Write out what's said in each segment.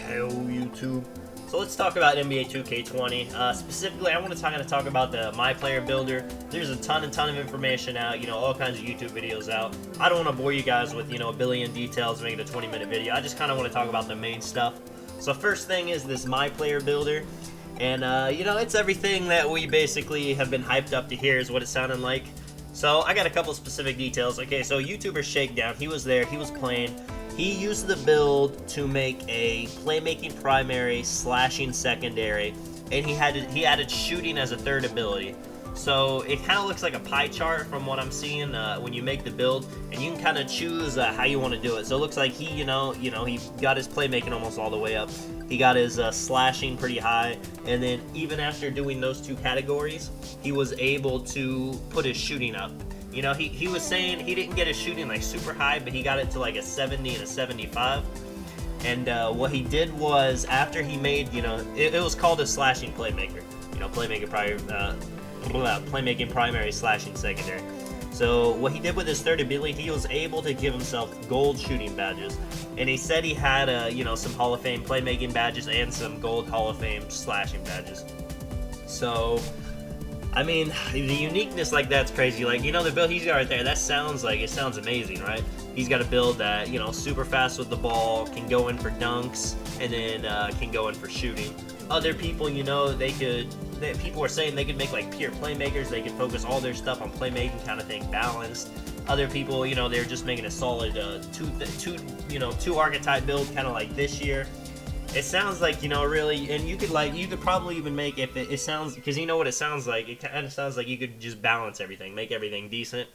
Hello YouTube. So let's talk about NBA 2K20. Specifically, I want to talk about the Myplayer Builder. There's a ton of information out, all kinds of YouTube videos out. I don't want to bore you guys with, a billion details, make it a 20-minute video. I just kind of want to talk about the main stuff. So first thing is this Myplayer Builder. And, it's everything that we basically have been hyped up to hear is what it sounded like. So I got a couple specific details. Okay, so YouTuber Shakedown, he was there, he was playing. He used the build to make a playmaking primary, slashing secondary, and he added shooting as a third ability. So it kind of looks like a pie chart from what I'm seeing when you make the build, and you can kind of choose how you want to do it. So it looks like he, he got his playmaking almost all the way up. He got his slashing pretty high, and then even after doing those two categories, he was able to put his shooting up. He was saying he didn't get his shooting like super high, but he got it to like a 70 and a 75. And what he did was, after he made, it was called a slashing playmaker. Playmaking primary, slashing secondary. So what he did with his third ability, he was able to give himself gold shooting badges. And he said he had, some Hall of Fame playmaking badges and some gold Hall of Fame slashing badges. So, I mean, the uniqueness like that's crazy. Like, the build he's got right there, that sounds amazing, right? He's got a build that, super fast with the ball, can go in for dunks, and then can go in for shooting. Other people, people are saying they could make like pure playmakers. They could focus all their stuff on playmaking kind of thing, balanced. Other people, they're just making a solid two archetype build, kind of like this year. It sounds like, really, and you could probably even make, if it sounds, because you know what it sounds like, it kind of sounds like you could just balance everything, make everything decent.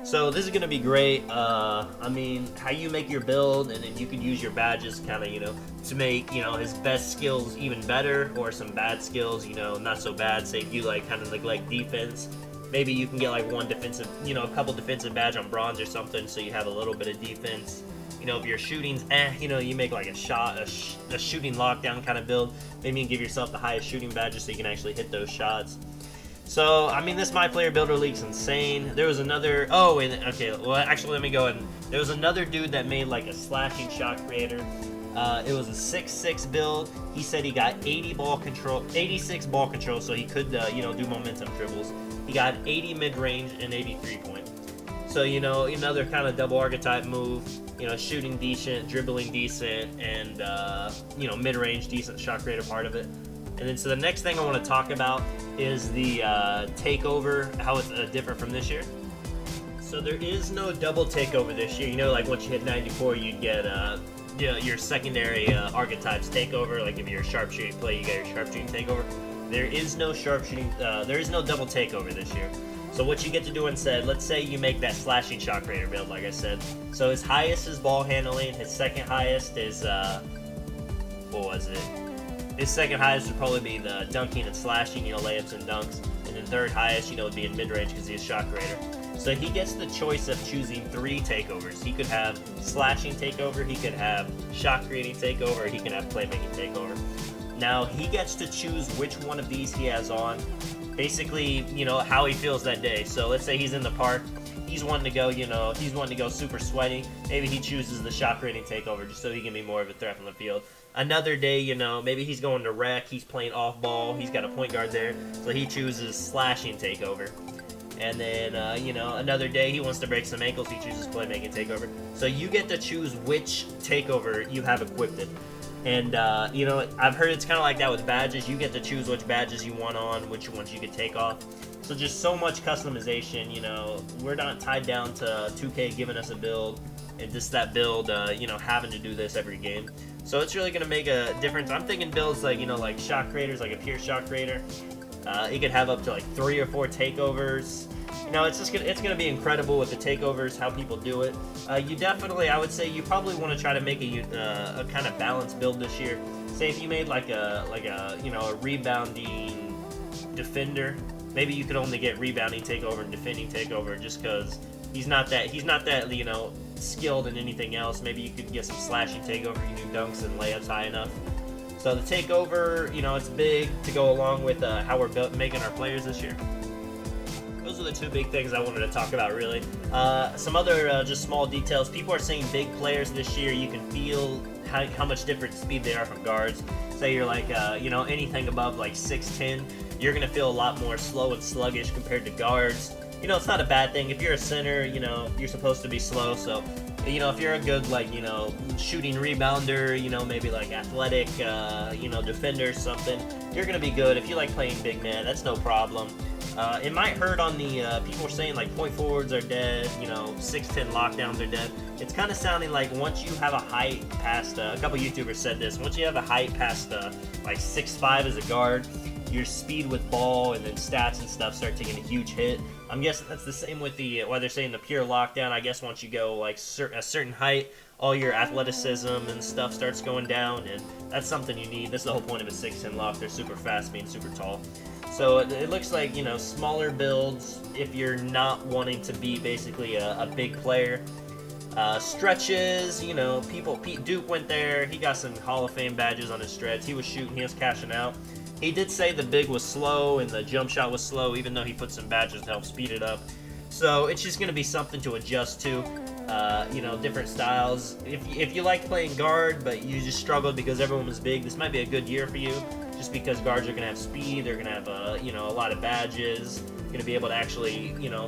So this is going to be great. I mean, how you make your build, and then you could use your badges kind of, to make, his best skills even better, or some bad skills, not so bad. Say if you kind of neglect defense, maybe you can get like one defensive, a couple defensive badge on bronze or something, so you have a little bit of defense. If your shooting's you make like a shooting lockdown kind of build. Maybe you can give yourself the highest shooting badges so you can actually hit those shots. So, I mean, this Myplayer Builder league's insane. There was another, let me go ahead. There was another dude that made like a slashing shot creator. It was a 6-6 build. He said he got 86 ball control, so he could, do momentum dribbles. He got 80 mid-range and 80 3-point. So, another kind of double archetype move. Shooting decent, dribbling decent, and, mid-range decent shot creator part of it. And then, so the next thing I want to talk about is the Takeover, how it's different from this year. So there is no double Takeover this year. Like once you hit 94, you get your secondary archetypes Takeover. Like if you're a sharpshooting play, you get your sharpshooting Takeover. There is no there is no double Takeover this year. So what you get to do instead, let's say you make that slashing shot creator build, like I said. So his highest is ball handling. His second highest is, what was it? His second highest would probably be the dunking and slashing, layups and dunks. And then third highest, would be in mid-range because he's a shot creator. So he gets the choice of choosing 3 takeovers. He could have slashing takeover, he could have shot creating takeover, or he can have playmaking takeover. Now, he gets to choose which one of these he has on. Basically, how he feels that day. So let's say he's in the park. He's wanting to go, super sweaty. Maybe he chooses the shot creating takeover just so he can be more of a threat from the field. Another day, maybe he's going to rec, he's playing off ball, he's got a point guard there, so he chooses slashing takeover. And then, another day he wants to break some ankles, he chooses playmaking takeover. So you get to choose which takeover you have equipped. And, I've heard it's kind of like that with badges. You get to choose which badges you want on, which ones you can take off. So just so much customization, we're not tied down to 2K giving us a build and just that build, having to do this every game. So it's really going to make a difference. I'm thinking builds like, like shot creators, like a pure shot creator. It could have up to like 3 or 4 takeovers. It's gonna be incredible with the takeovers, how people do it. I would say you probably want to try to make a kind of balanced build this year. Say if you made like a rebounding defender, maybe you could only get rebounding takeover and defending takeover just because he's not that skilled in anything else. Maybe you could get some slashing takeover, you do dunks and layups high enough. So the takeover, it's big to go along with how we're making our players this year. those are the two big things I wanted to talk about, really. Some other just small details. People are saying big players this year, you can feel how much different speed they are from guards. Say you're like, you know, anything above like 6'10", you're going to feel a lot more slow and sluggish compared to guards. You know, it's not a bad thing. If you're a center, you know, you're supposed to be slow, so, you know, if you're a good, like, you know, shooting rebounder, you know, maybe like athletic, you know, defender or something, you're going to be good. If you like playing big man, that's no problem. It might hurt on the, people are saying like point forwards are dead, you know, 6'10" lockdowns are dead. It's kind of sounding like once you have a height past, a couple YouTubers said this, once you have a height past like 6'5" as a guard, your speed with ball and then stats and stuff start taking a huge hit. I'm guessing that's the same with the, why they're saying the pure lockdown. I guess once you go like a certain height, all your athleticism and stuff starts going down, and that's something you need. That's the whole point of a 6'10" lock. They're super fast, being super tall. So it looks like, you know, smaller builds if you're not wanting to be basically a big player. Stretches, you know, Pete Duke went there. He got some Hall of Fame badges on his stretch. He was shooting, he was cashing out. He did say the big was slow and the jump shot was slow, even though he put some badges to help speed it up. So it's just going to be something to adjust to, you know, different styles. If you like playing guard, but you just struggled because everyone was big, this might be a good year for you, just because guards are going to have speed, they're going to have, you know, a lot of badges, going to be able to actually, you know,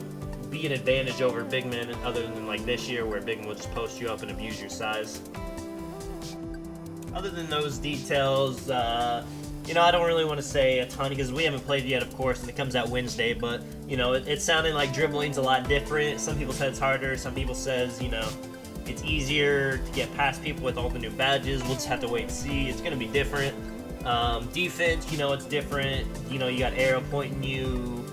be an advantage over big men, other than like this year where big men will just post you up and abuse your size. Other than those details, you know, I don't really want to say a ton because we haven't played yet, of course, and it comes out Wednesday, but, you know, it's sounding like dribbling's a lot different. Some people say it's harder, some people says, you know, it's easier to get past people with all the new badges. We'll just have to wait and see. It's going to be different. Defense, you know, it's different. You know, you got arrow pointing you.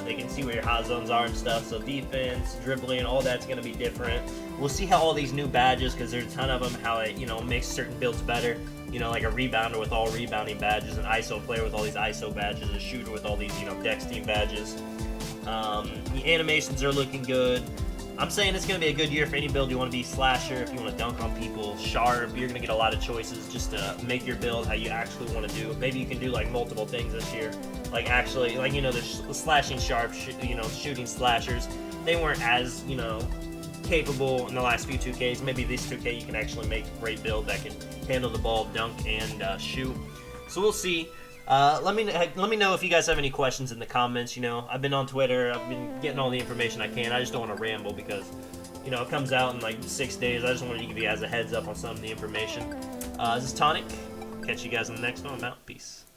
They can see where your hot zones are and stuff, so defense, dribbling, all that's going to be different. We'll see how all these new badges, because there's a ton of them, how it, you know, makes certain builds better. You know, like a rebounder with all rebounding badges, an ISO player with all these ISO badges, a shooter with all these, you know, Dex team badges. The animations are looking good. I'm saying it's going to be a good year for any build. You want to be slasher, if you want to dunk on people, sharp, you're going to get a lot of choices just to make your build how you actually want to do. Maybe you can do like multiple things this year. Like actually, like, you know, the slashing sharp, you know, shooting slashers, they weren't as, you know, capable in the last few 2Ks. Maybe this 2K you can actually make a great build that can handle the ball, dunk, and shoot. So we'll see. Let me know if you guys have any questions in the comments. You know, I've been on Twitter. I've been getting all the information I can. I just don't want to ramble because, you know, it comes out in like 6 days. I just wanted to give you guys a heads up on some of the information. This is Tonic. Catch you guys in the next one. I'm out. Peace.